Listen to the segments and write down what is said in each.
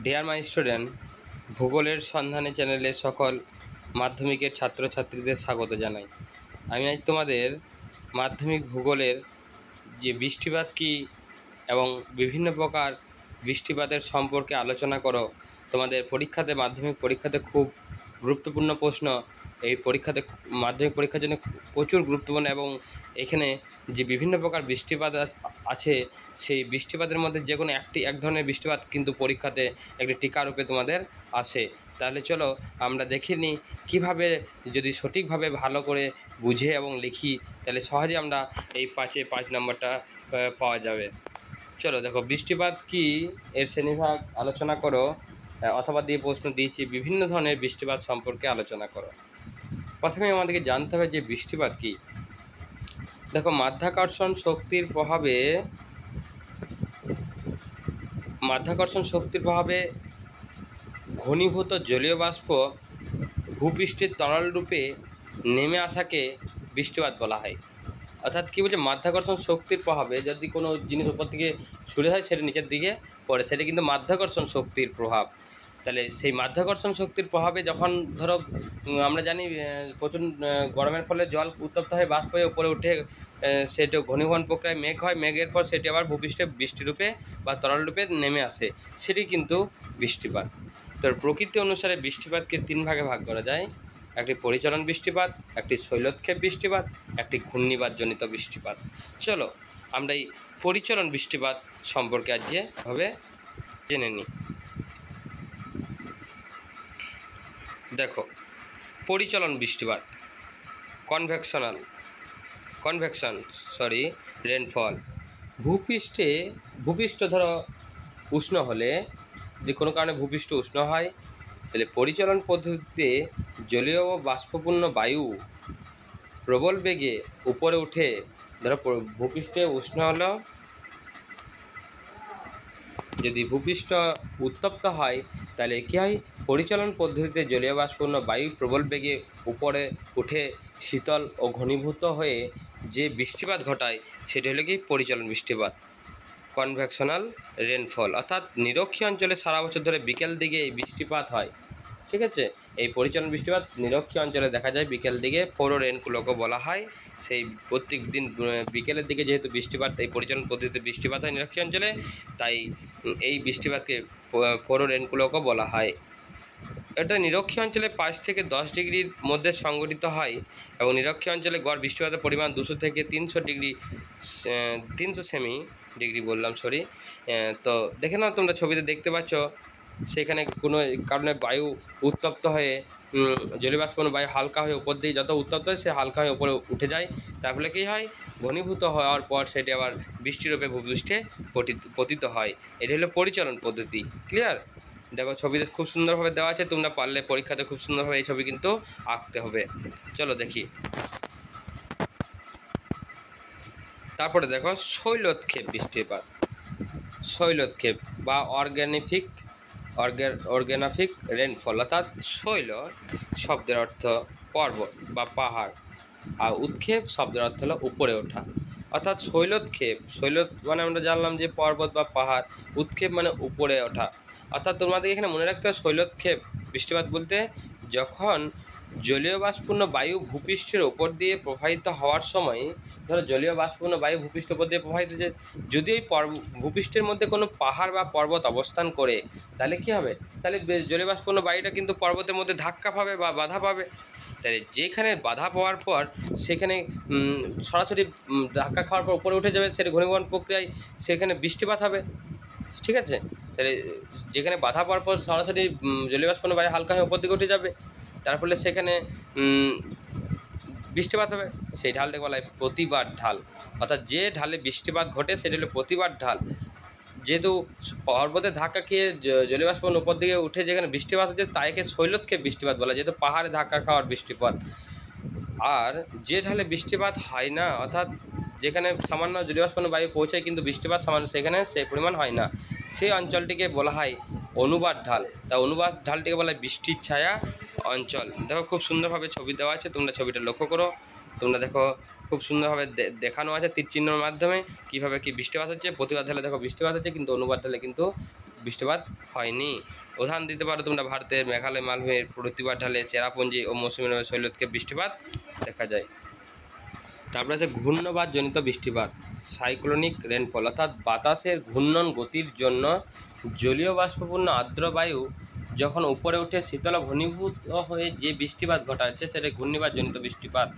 Dear my student, ভূগোলের সন্ধানে চ্যানেলে সকল মাধ্যমিকের ছাত্রছাত্রীদের স্বাগত জানাই। আমি আজ তোমাদের মাধ্যমিক ভূগোলের যে বৃষ্টিপাত কী এবং বিভিন্ন প্রকার বৃষ্টিপাতের সম্পর্কে আলোচনা করো। তোমাদের পরীক্ষাতে, মাধ্যমিক পরীক্ষাতে খুব গুরুত্বপূর্ণ প্রশ্ন। এই পরীক্ষাতে, মাধ্যমিক পরীক্ষার জন্য প্রচুর গুরুত্বপূর্ণ, এবং এখানে যে বিভিন্ন প্রকার বৃষ্টিপাত আছে, সেই বৃষ্টিপাতের মধ্যে যে কোনো এক ধরনের বৃষ্টিপাত কিন্তু পরীক্ষাতে একটি টিকা রূপে তোমাদের আসে। তাহলে চলো আমরা দেখে নিই কীভাবে যদি সঠিকভাবে ভালো করে বুঝে এবং লিখি, তাহলে সহজে আমরা এই 5 নম্বরটা পাওয়া যাবে। চলো দেখো, বৃষ্টিপাত কি এর শ্রেণীভাগ আলোচনা করো, অথবা দিয়ে প্রশ্ন দিয়েছি বিভিন্ন ধরনের বৃষ্টিপাত সম্পর্কে আলোচনা করো। প্রথমে আমাদেরকে জানতে হবে যে বৃষ্টিপাত কি। দেখো, মাধ্যাকর্ষণ শক্তির প্রভাবে ঘনীভূত জলীয় বাষ্প ভূপৃষ্ঠের তরল রূপে নেমে আসাকে বৃষ্টিপাত বলা হয়। অর্থাৎ কী বলছে, মাধ্যাকর্ষণ শক্তির প্রভাবে যদি কোনো জিনিস উপর থেকে ছুড়ে হয়, সেটা নিচের দিকে পড়ে, সেটা কিন্তু মাধ্যাকর্ষণ শক্তির প্রভাব। তাহলে সেই মাধ্যাকর্ষণ শক্তির প্রভাবে যখন ধরো আমরা জানি প্রচুর গরমের ফলে জল উত্তপ্ত হয়ে বাষ্প হয়ে উপরে উঠে, সেটা ঘনীভবন প্রক্রিয়ায় মেঘ হয়, মেঘের পর সেটি আবার ভূপৃষ্ঠে বৃষ্টিরূপে বা তরল রূপে নেমে আসে, সেটি কিন্তু বৃষ্টিপাত। তো প্রকৃতি অনুসারে বৃষ্টিপাতকে 3 ভাগে ভাগ করা যায়: একটি পরিচলন বৃষ্টিপাত, একটি শৈলক্ষেপ বৃষ্টিপাত, একটি ঘূর্ণিবাতজনিত বৃষ্টিপাত। চলো আমরা এই পরিচলন বৃষ্টিপাত সম্পর্কে আজকে ভাবে জেনে নিই। দেখো, পরিচলন বৃষ্টিপাত, রেনফল। ভূপৃষ্ঠ ধরো উষ্ণ হলে, যে কোনো কারণে ভূপৃষ্ঠ উষ্ণ হয়, তাহলে পরিচলন পদ্ধতিতে জলীয় ও বাষ্পপূর্ণ বায়ু প্রবল বেগে উপরে উঠে, ধরো ভূপৃষ্ঠে উষ্ণ হলো, যদি ভূপৃষ্ঠ উত্তপ্ত হয়, তাহলে কী হয়, পরিচলন পদ্ধতিতে জলীয় বাষ্পপূর্ণ বায়ু প্রবল বেগে উপরে উঠে শীতল ও ঘনীভূত হয়ে যে বৃষ্টিপাত ঘটায়, সেটি হলো কি পরিচলন বৃষ্টিপাত, কনভেকশনাল রেনফল। অর্থাৎ নিরক্ষীয় অঞ্চলে সারা বছর ধরে বিকেল দিকে এই বৃষ্টিপাত হয়। ঠিক আছে, এই পরিচলন বৃষ্টিপাত নিরক্ষীয় অঞ্চলে দেখা যায় বিকেল দিকে, ফোরো রেনগুলোকে বলা হয়। সেই প্রত্যেক দিন বিকেলের দিকে যেহেতু বৃষ্টিপাত, এই পরিচলন পদ্ধতিতে বৃষ্টিপাত হয় নিরক্ষীয় অঞ্চলে, তাই এই বৃষ্টিপাতকে ফোরো রেনগুলোকে বলা হয়। এটা নিরক্ষীয় অঞ্চলে 5 থেকে 10 ডিগ্রির মধ্যে সংঘটিত হয়, এবং নিরক্ষীয় অঞ্চলে গড় বৃষ্টিপাতের পরিমাণ 200 থেকে 300 সেমি ডিগ্রি বললাম, তো দেখে নাও, তোমরা ছবিতে দেখতে পাচ্ছ, সেখানে কোনো কারণে বায়ু উত্তপ্ত হয়ে, জলীয়বাষ্পন বায়ু হালকা হয়ে উপর দিয়ে যত উত্তপ্ত হয়, সে হালকা হয়ে উপরে উঠে যায়। তার ফলে কী হয়, ঘনীভূত হওয়ার পর সেটি আবার বৃষ্টিরূপে ভূপৃষ্ঠে পতিত হয়। এটি হলো পরিচলন পদ্ধতি। ক্লিয়ার? দেখো, ছবিতে খুব সুন্দরভাবে দেওয়া আছে, তোমরা পারলে পরীক্ষাতে খুব সুন্দরভাবে এই ছবি কিন্তু আঁকতে হবে। চলো দেখি। তারপরে দেখো, শৈলক্ষেপ বৃষ্টিপাত। শৈলক্ষেপ বা অর্গানিক রেনফল। অর্থাৎ শৈল শব্দের অর্থ পর্বত বা পাহাড়, আর উৎক্ষেপ শব্দের অর্থ হলো উপরে ওঠা। অর্থাৎ শৈল মানে আমরা জানলাম যে পর্বত বা পাহাড়, উৎক্ষেপ মানে উপরে ওঠা। অর্থাৎ তোমাদের এখানে মনে রাখতে হবে, শৈলক্ষেপ বৃষ্টিপাত বলতে যখন জলীয় বাষ্পপূর্ণ বায়ু ভূপৃষ্ঠের ওপর দিয়ে প্রবাহিত হওয়ার সময়, ধরো জলীয় বাষ্পপূর্ণ বায়ু ভূপৃষ্ঠের ওপর দিয়ে প্রবাহিত, যে যদি ওই ভূপৃষ্ঠের মধ্যে কোনো পাহাড় বা পর্বত অবস্থান করে, তাহলে কী হবে, তাহলে জলীয় বাষ্পপূর্ণ বায়ুটা কিন্তু পর্বতের মধ্যে ধাক্কা পাবে বা বাধা পাবে। তাহলে যেখানে বাধা পাওয়ার পর সেখানে সরাসরি ধাক্কা খাওয়ার পর উপরে উঠে যাবে, সেটা ঘনীভবন প্রক্রিয়ায় সেখানে বৃষ্টিপাত হবে। ঠিক আছে, তাহলে যেখানে বাধা পাওয়ার পর সরাসরি জলীয় বাষ্পপূর্ণ বায়ু হালকা হয়ে উপর দিকে উঠে যাবে, তার ফলে সেখানে বৃষ্টিপাত হবে। সেই ঢালটাকে বলা হয় প্রতিবাদ ঢাল। অর্থাৎ যে ঢালে বৃষ্টিপাত ঘটে সেটা হলো প্রতিবাদ ঢাল। যেহেতু পর্বতের ধাক্কা খেয়ে জলীয় বাষ্পন উপর দিকে উঠে যেখানে বৃষ্টিপাত হচ্ছে, তাইকে শৈলক্ষেপ বৃষ্টিপাত বলা, যেহেতু পাহাড়ে ধাক্কা খাওয়ার বৃষ্টিপাত। আর যে ঢালে বৃষ্টিপাত হয় না, অর্থাৎ যেখানে সামান্য জলীয় বাষ্পন বায়ু পৌঁছায় কিন্তু বৃষ্টিপাত সামান্য, সেখানে সেই পরিমাণ হয় না, সেই অঞ্চলটিকে বলা হয় অনুবাদ ঢাল। তা অনুবাদ ঢালটিকে বলা হয় বৃষ্টির ছায়া অঞ্চল। দেখো, খুব সুন্দরভাবে ছবি দেওয়া আছে, তোমরা ছবিটা লক্ষ্য করো। তোমরা দেখো, খুব সুন্দরভাবে দেখানো আছে তীর চিহ্নের মাধ্যমে কীভাবে কী বৃষ্টিপাত হচ্ছে। প্রতিবাদ ঢালে দেখো বৃষ্টিপাত হচ্ছে, কিন্তু অনুবাদ ঢালে কিন্তু বৃষ্টিপাত হয়নি। উদাহরণ দিতে পারো তোমরা, ভারতের মেঘালয় মালভূমির প্রতিবাদ ঢালে চেরাপুঞ্জি ও মৌসুমী নামে শৈলতকে বৃষ্টিপাত দেখা যায়। তারপরে আছে ঘূর্ণবাদ জনিত বৃষ্টিপাত, সাইক্লোনিক রেনফল, অর্থাৎ বাতাসের ঘূর্ণন গতির জন্য জলীয় বাষ্পপূর্ণ আর্দ্র বায়ু যখন উপরে উঠে শীতল ঘনীভূত হয়ে যে বৃষ্টিপাত ঘটাচ্ছে সেটা ঘূর্ণিবাদ জনিত বৃষ্টিপাত।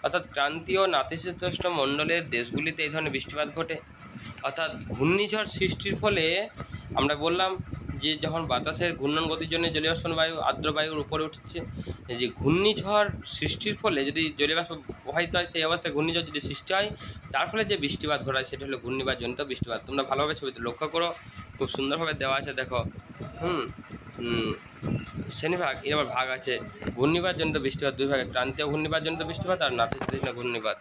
অর্থাৎ ক্রান্তীয় নাতিশীতোষ্ণ মণ্ডলের দেশগুলিতে এই ধরনের বৃষ্টিপাত ঘটে। অর্থাৎ ঘূর্ণিঝড় সৃষ্টির ফলে আমরা বললাম যে যখন বাতাসের ঘূর্ণন গতির জন্য জলীয় বাষ্প বায়ু আর্দ্র বায়ুর উপরে উঠছে, যে ঘূর্ণিঝড় সৃষ্টির ফলে যদি জলীয় বাষ্প প্রবাহিত হয়, সেই অবস্থায় ঘূর্ণিঝড় যদি সৃষ্টি হয়, তার ফলে যে বৃষ্টিপাত ঘটায় সেটা হলো ঘূর্ণিবাদ জনিত বৃষ্টিপাত। তোমরা ভালোভাবে ছবিতে লক্ষ্য করো, খুব সুন্দরভাবে দেওয়া আছে, দেখো। শ্রেণীভাগ এর আবার ভাগ আছে। ঘূর্ণিবাদ জনিত বৃষ্টিপাত দুই ভাগে, ক্রান্তীয় ঘূর্ণিবাদ জনিত বৃষ্টিপাত আর নাতিশীতোষ্ণ ঘূর্ণিবাদ।